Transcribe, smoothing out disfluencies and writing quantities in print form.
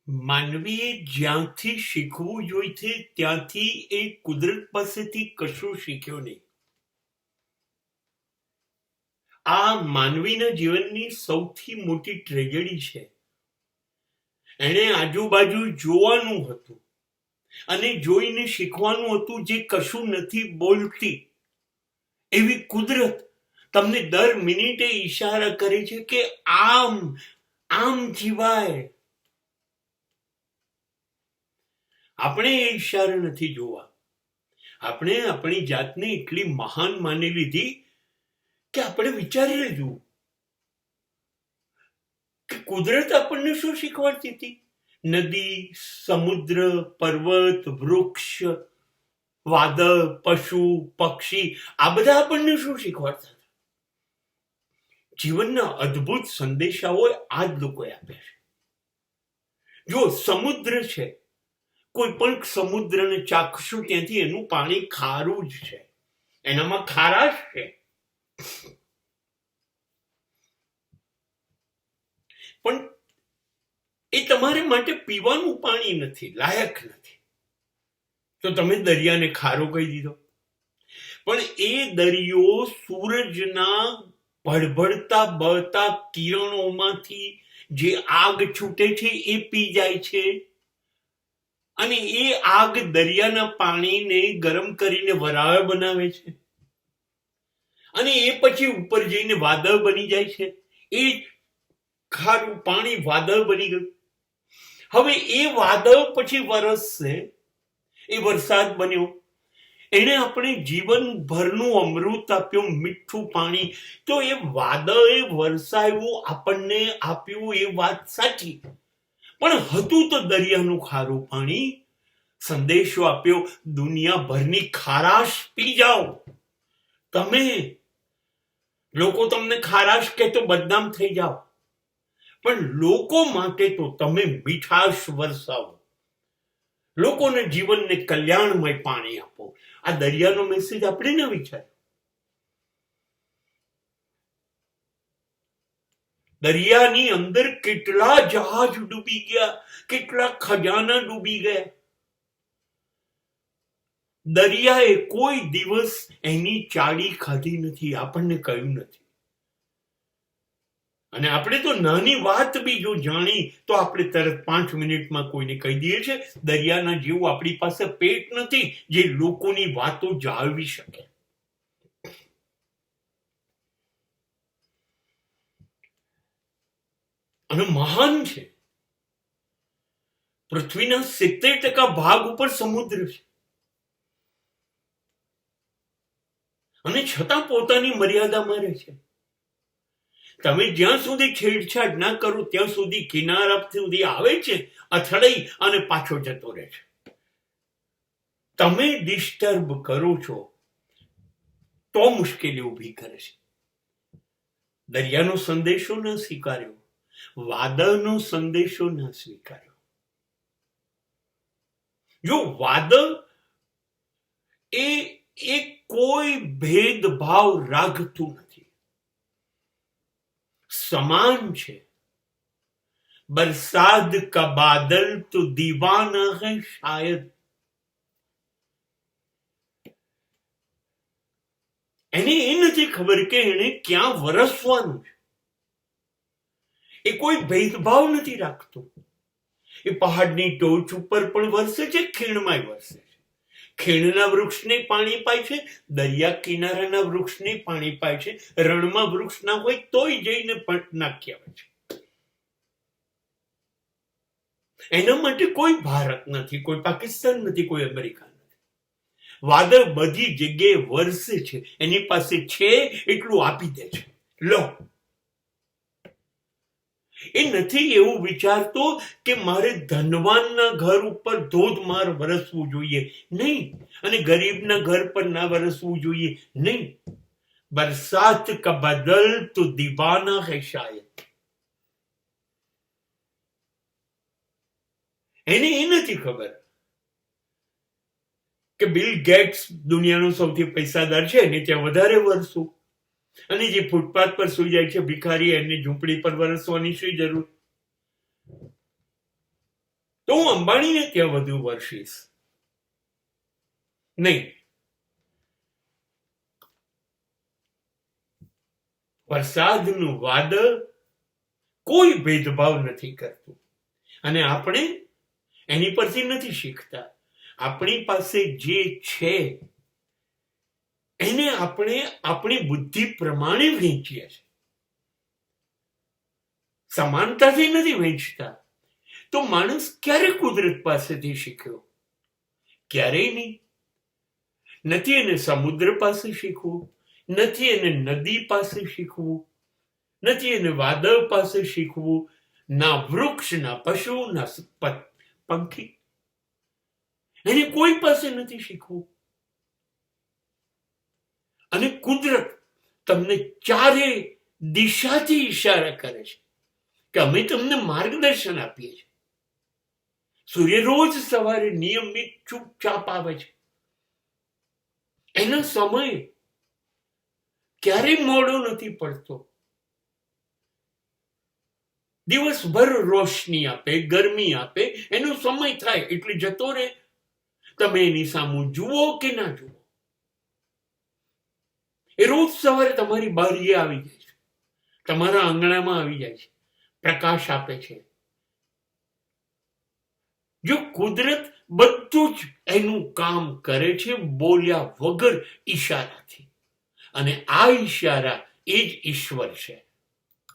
માનવીએ જ્યાંથી શીખવું જોઈશે ત્યાંથી એ કુદરત પાસેથી કશું શીખ્યો નહીં. આ માનવીના જીવનની સૌથી મોટી ટ્રેજેડી છે. એણે આજુબાજુ જોવાનું હતું અને જોઈને શીખવાનું હતું જે કશું નથી બોલતી. એવી કુદરત તમને દર મિનિટે ઈશારા કરે છે કે આમ આમ જીવાય. આપણે એ ઈશારા નથી જોવા. આપણે આપણી જાતને એટલી મહાન માની લીધી કે આપણે વિચારી લીધું કે કુદરત આપણને શું શીખવાડતી હતી. નદી, સમુદ્ર, પર્વત, વૃક્ષ, વાદળ, પશુ, પક્ષી, આ બધા આપણને શું શીખવાડતા હતા. જીવનના અદ્ભુત સંદેશાઓ આ જ લોકોએ આપ્યા છે. જો સમુદ્ર છે, કોઈ પણ સમુદ્રને ચાખશું ત્યાંથી એનું પાણી ખારું જ છે, એનામાં ખારાશ છે. પણ એ તમારે માટે પીવાનું પાણી નથી, લાયક નથી. તો તમે દરિયાને ખારો કહી દીધો. પણ એ દરિયો સૂરજના ભડભડતા બળતા કિરણોમાંથી જે આગ છૂટે છે એ પી જાય છે અને એ આગ દરિયાના પાણીને ગરમ કરીને વરાળ બનાવે છે અને એ પછી ઉપર જઈને વાદળ બની જાય છે. એ ખારું પાણી વાદળ બની ગયું. હવે એ વાદળ પછી વરસશે, એ વરસાદ બન્યો. એને આપણે જીવનભરનું અમૃત આપ્યું, મીઠું પાણી. તો એ વાદળે વરસાવ્યું, આપણને આપ્યું, એ વાત સાચી. પણ હતું તો દરિયાનું ખારું પાણી. સંદેશો આપ્યો, દુનિયાભરની ખારાશ પી જાઓ. તમે લોકો તમને ખારાશ કહે તો બદનામ થઈ જાઓ, પણ લોકો માટે તો તમે મીઠાશ વરસાવો. લોકોને જીવનને કલ્યાણમય પાણી આપો. આ દરિયાનો મેસેજ આપણે ન વિચાર્યો. દરિયાની અંદર કેટલા જહાજ ડૂબી ગયા, કેટલા ખજાના ડૂબી ગયા. દરિયાએ કોઈ દિવસ એની ચાડી ખાધી નથી, આપણને કહ્યું નથી. અને આપણે તો નાની વાત બી જો જાણી તો આપણે તરત 5 મિનિટમાં કોઈને કહી દઈએ છીએ. દરિયાના જેવું આપણી પાસે પેટ નથી જે લોકોની વાતો જાળવી શકે. અને મહાન છે. પૃથ્વીના 70% ભાગ ઉપર સમુદ્ર છે અને છતાં પોતાની મર્યાદામાં રહે છે. તમે જ્યાં સુધી છેડછાડ ના કરો ત્યાં સુધી કિનારા સુધી આવે છે, અથડાઈ અને પાછો જતો રહે છે. તમે ડિસ્ટર્બ કરો છો તો મુશ્કેલી ઊભી કરે છે. દરિયાનો સંદેશો ન સ્વીકાર્યો, વાદળનો સંદેશો ન સ્વીકાર્યો. જો વાદળ એ કોઈ ભેદભાવ રાખતું નથી, સમાન છે. बरसात का बादल तो दीवाना है शायद. એને એ નથી ખબર કે એને ક્યાં વરસવાનું છે. એ કોઈ ભેદભાવ નથી રાખતો. એ પહાડની ટોચ ઉપર પણ વરસે છે, ખીણમાં વરસે છે. ખીણના વૃક્ષને પાણી પાય છે, દરિયા કિનારાના વૃક્ષને પાણી પાય છે. રણમાં વૃક્ષ ના હોય તોય જઈને નાખી આવે છે. એના માટે કોઈ ભારત નથી, કોઈ પાકિસ્તાન નથી, કોઈ અમેરિકા નથી. વાદળ બધી જગ્યાએ વરસે છે. એની પાસે છે એટલું આપી દે છે. લો, એ નથી એવું વિચારતો કે મારે ધનવાનના ઘર ઉપર ધોધમાર વરસવું જોઈએ, નહીં, અને ગરીબના ઘર પર ના વરસવું જોઈએ, નહીં. બરસાત કા બદલ તો દીવાના હૈ શાયદ. એને એ નથી ખબર કે બિલ ગેટ્સ દુનિયાનો સૌથી પૈસાદાર છે, એને ત્યાં વધારે વરસવું, અને જે ફૂટપાથ પર સુઈ જાય છે ભિખારી, એને ઝૂંપડી પર વરસવાની શી જરૂર. હું અંબાણીને ત્યાં વધુ વર્ષીશ નહીં. વરસાદનું વાદળ કોઈ ભેદભાવ નથી કરતું, અને આપણે એની પરથી નથી શીખતા. આપણી પાસે જે છે એને આપણે આપણી બુદ્ધિ પ્રમાણે વહેંચીએ છીએ, સમાનતાથી નથી વહેંચતા. તો માણસ ક્યારે કુદરત પાસેથી શીખ્યો? ક્યારેય નહીં. નથી એને સમુદ્ર પાસે શીખવું, નથી એને નદી પાસે શીખવું, નથી એને વાદળ પાસે શીખવું, ના વૃક્ષ, ના પશુ, ના પંખી, એને કોઈ પાસે નથી શીખવું. અને કુદરત તમને ચારે દિશાથી ઈશારા કરે છે કે અમે તમને માર્ગદર્શન આપીએ છીએ. સૂર્ય રોજ સવારે નિયમિત ચૂપચાપ આવે છે. એનો સમય ક્યારેય મોડો નથી પડતો. દિવસભર રોશની આપે, ગરમી આપે, એનો સમય થાય એટલે જતો રહે. તમે એની સામું જુઓ કે ના જુઓ, એ રોજ સવારે તમારી બારીએ આવી જાય છે, તમારા આંગણામાં આવી જાય છે, પ્રકાશ આપે છે. જો કુદરત બધું જ એનું કામ કરે છે બોલ્યા વગર, ઈશારાથી, અને આ ઈશારા એ જ ઈશ્વર છે.